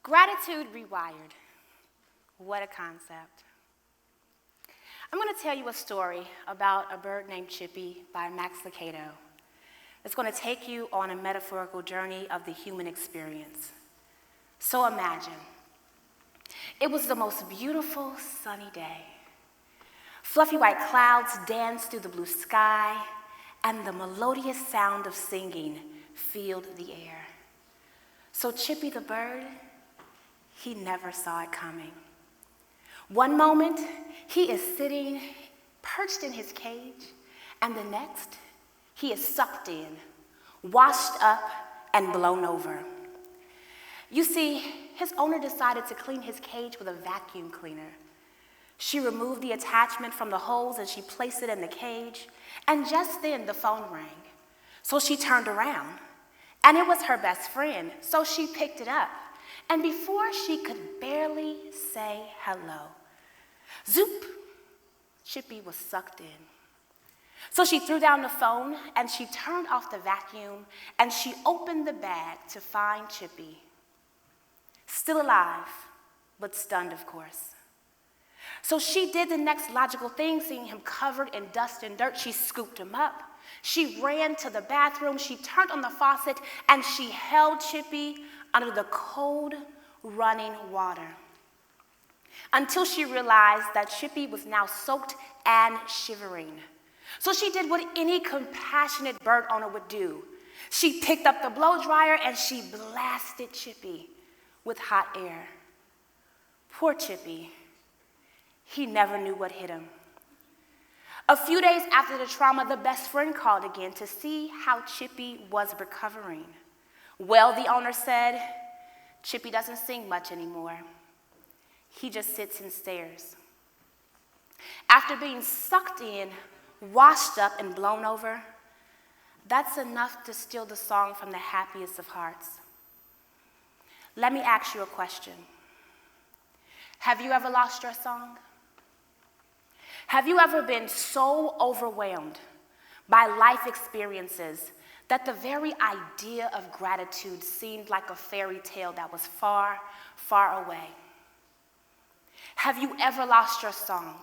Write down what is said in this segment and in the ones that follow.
Gratitude Rewired. What a concept. I'm going to tell you a story about a bird named Chippy by Max Lucado. It's going to take you on a metaphorical journey of the human experience. So imagine, it was the most beautiful sunny day. Fluffy white clouds danced through the blue sky, and the melodious sound of singing filled the air. So Chippy the bird, he never saw it coming. One moment, he is sitting perched in his cage, and the next, he is sucked in, washed up, and blown over. You see, his owner decided to clean his cage with a vacuum cleaner. She removed the attachment from the hose and she placed it in the cage, and just then the phone rang. So she turned around, and it was her best friend, so she picked it up. And before she could barely say hello, zoop, Chippy was sucked in. So she threw down the phone and she turned off the vacuum and she opened the bag to find Chippy. Still alive, but stunned, of course. So she did the next logical thing, seeing him covered in dust and dirt. She scooped him up. She ran to the bathroom. She turned on the faucet and she held Chippy under the cold, running water until she realized that Chippy was now soaked and shivering. So she did what any compassionate bird owner would do. She picked up the blow dryer and she blasted Chippy with hot air. Poor Chippy. He never knew what hit him. A few days after the trauma, the best friend called again to see how Chippy was recovering. Well, the owner said, Chippy doesn't sing much anymore. He just sits and stares. After being sucked in, washed up, and blown over, that's enough to steal the song from the happiest of hearts. Let me ask you a question. Have you ever lost your song? Have you ever been so overwhelmed by life experiences that the very idea of gratitude seemed like a fairy tale that was far, far away? Have you ever lost your song?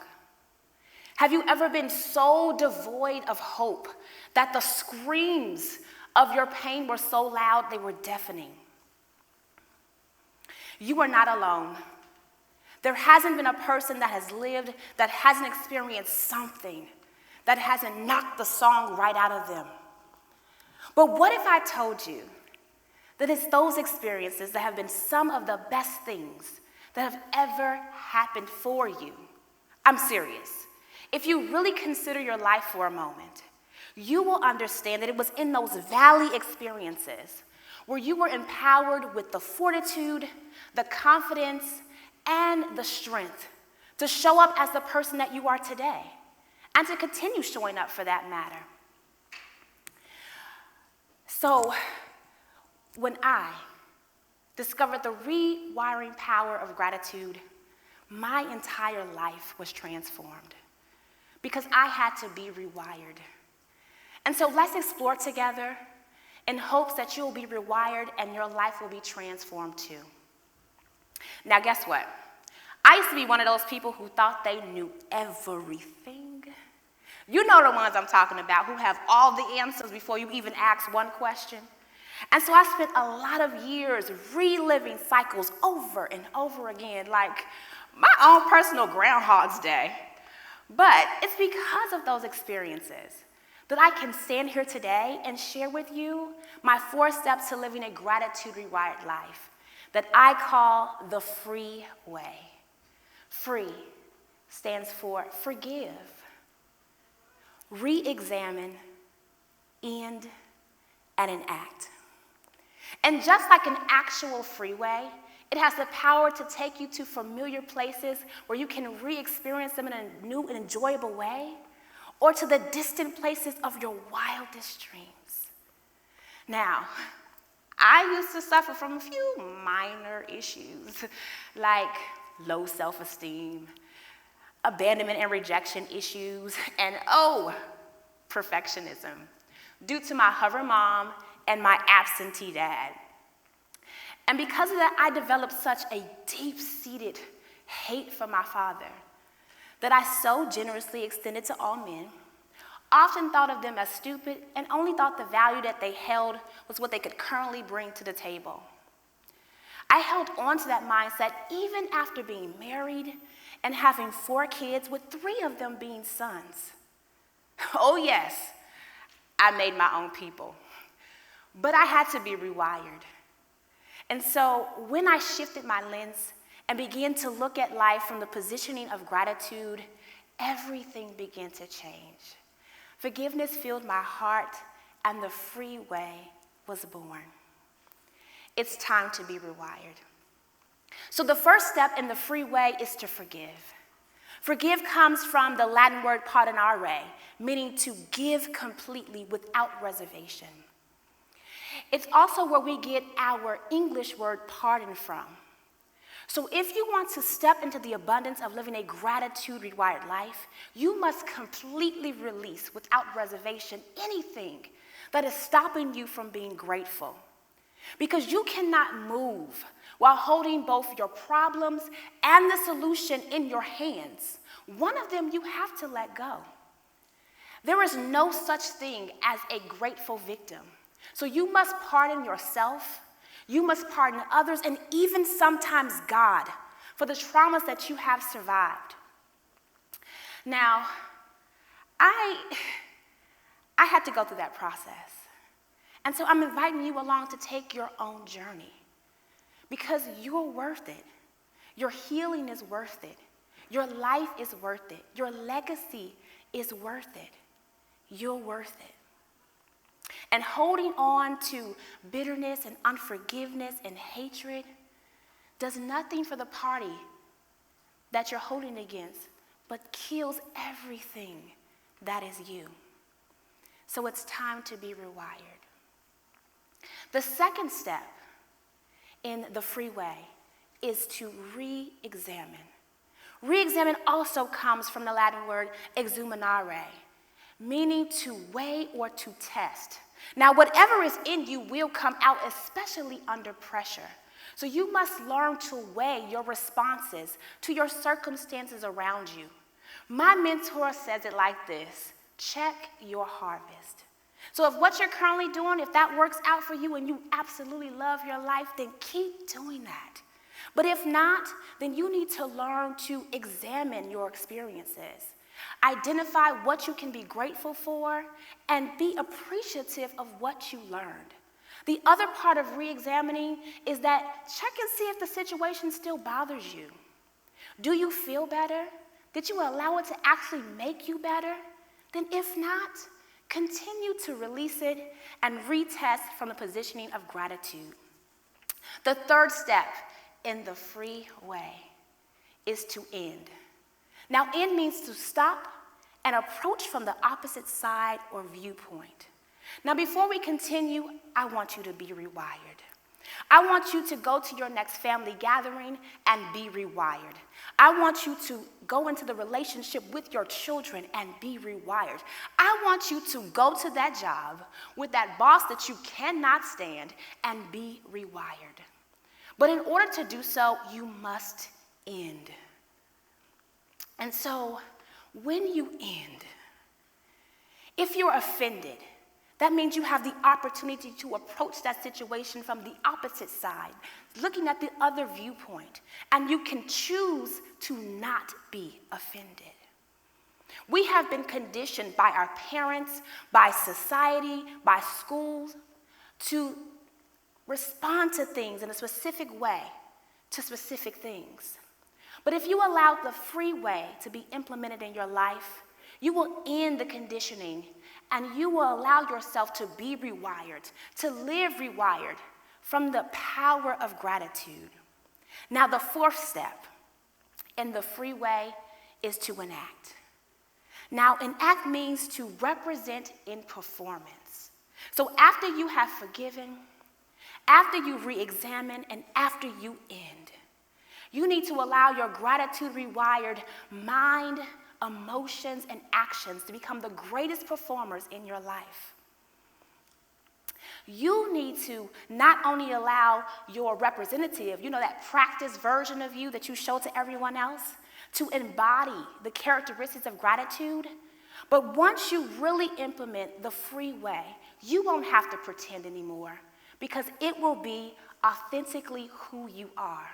Have you ever been so devoid of hope that the screams of your pain were so loud they were deafening? You are not alone. There hasn't been a person that has lived that hasn't experienced something that hasn't knocked the song right out of them. But what if I told you that it's those experiences that have been some of the best things that have ever happened for you? I'm serious. If you really consider your life for a moment, you will understand that it was in those valley experiences where you were empowered with the fortitude, the confidence, and the strength to show up as the person that you are today and to continue showing up for that matter. So, when I discovered the rewiring power of gratitude, my entire life was transformed because I had to be rewired. And so let's explore together in hopes that you'll be rewired and your life will be transformed too. Now, guess what? I used to be one of those people who thought they knew everything. You know the ones I'm talking about, who have all the answers before you even ask one question. And so I spent a lot of years reliving cycles over and over again, like my own personal Groundhog's Day. But it's because of those experiences that I can stand here today and share with you my 4 steps to living a gratitude-rewired life that I call the Freeway. Free stands for forgive, re-examine, end, and enact. And just like an actual freeway, it has the power to take you to familiar places where you can re-experience them in a new and enjoyable way, or to the distant places of your wildest dreams. Now, I used to suffer from a few minor issues, like low self-esteem, abandonment and rejection issues, and perfectionism, due to my hover mom and my absentee dad. And because of that, I developed such a deep-seated hate for my father that I so generously extended to all men, often thought of them as stupid, and only thought the value that they held was what they could currently bring to the table. I held on to that mindset even after being married and having 4 kids, with 3 of them being sons. Oh yes, I made my own people, but I had to be rewired. And so when I shifted my lens and began to look at life from the positioning of gratitude, everything began to change. Forgiveness filled my heart, and the freeway was born. It's time to be rewired. So the first step in the freeway is to forgive. Forgive comes from the Latin word pardonare, meaning to give completely without reservation. It's also where we get our English word pardon from. So if you want to step into the abundance of living a gratitude-rewired life, you must completely release without reservation anything that is stopping you from being grateful. Because you cannot move while holding both your problems and the solution in your hands. One of them you have to let go. There is no such thing as a grateful victim. So you must pardon yourself, you must pardon others, and even sometimes God for the traumas that you have survived. Now, I had to go through that process. And so I'm inviting you along to take your own journey, because you're worth it. Your healing is worth it. Your life is worth it. Your legacy is worth it. You're worth it. And holding on to bitterness and unforgiveness and hatred does nothing for the party that you're holding against, but kills everything that is you. So it's time to be rewired. The second step in the freeway is to re-examine. Re-examine also comes from the Latin word examinare, meaning to weigh or to test. Now, whatever is in you will come out, especially under pressure. So you must learn to weigh your responses to your circumstances around you. My mentor says it like this: check your harvest. So if what you're currently doing, if that works out for you and you absolutely love your life, then keep doing that. But if not, then you need to learn to examine your experiences. Identify what you can be grateful for and be appreciative of what you learned. The other part of re-examining is that check and see if the situation still bothers you. Do you feel better? Did you allow it to actually make you better? Then if not, continue to release it and retest from the positioning of gratitude. The third step in the freeway is to end. Now, end means to stop and approach from the opposite side or viewpoint. Now, before we continue, I want you to be rewired. I want you to go to your next family gathering and be rewired. I want you to go into the relationship with your children and be rewired. I want you to go to that job with that boss that you cannot stand and be rewired. But in order to do so, you must end. And so, when you end, if you're offended, that means you have the opportunity to approach that situation from the opposite side, looking at the other viewpoint, and you can choose to not be offended. We have been conditioned by our parents, by society, by schools, to respond to things in a specific way to specific things. But if you allow the freeway to be implemented in your life, you will end the conditioning and you will allow yourself to be rewired, to live rewired from the power of gratitude. Now, the fourth step in the freeway is to enact. Now, enact means to represent in performance. So after you have forgiven, after you re-examine, and after you end, You need to allow your gratitude rewired mind, emotions, and actions to become the greatest performers in your life. You need to not only allow your representative, that practice version of you that you show to everyone else, to embody the characteristics of gratitude, but once you really implement the Freeway, you won't have to pretend anymore because it will be authentically who you are.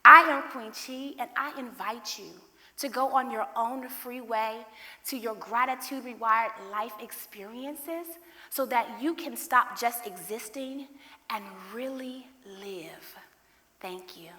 I am Queen Chi, and I invite you to go on your own freeway to your gratitude rewired life experiences so that you can stop just existing and really live. Thank you.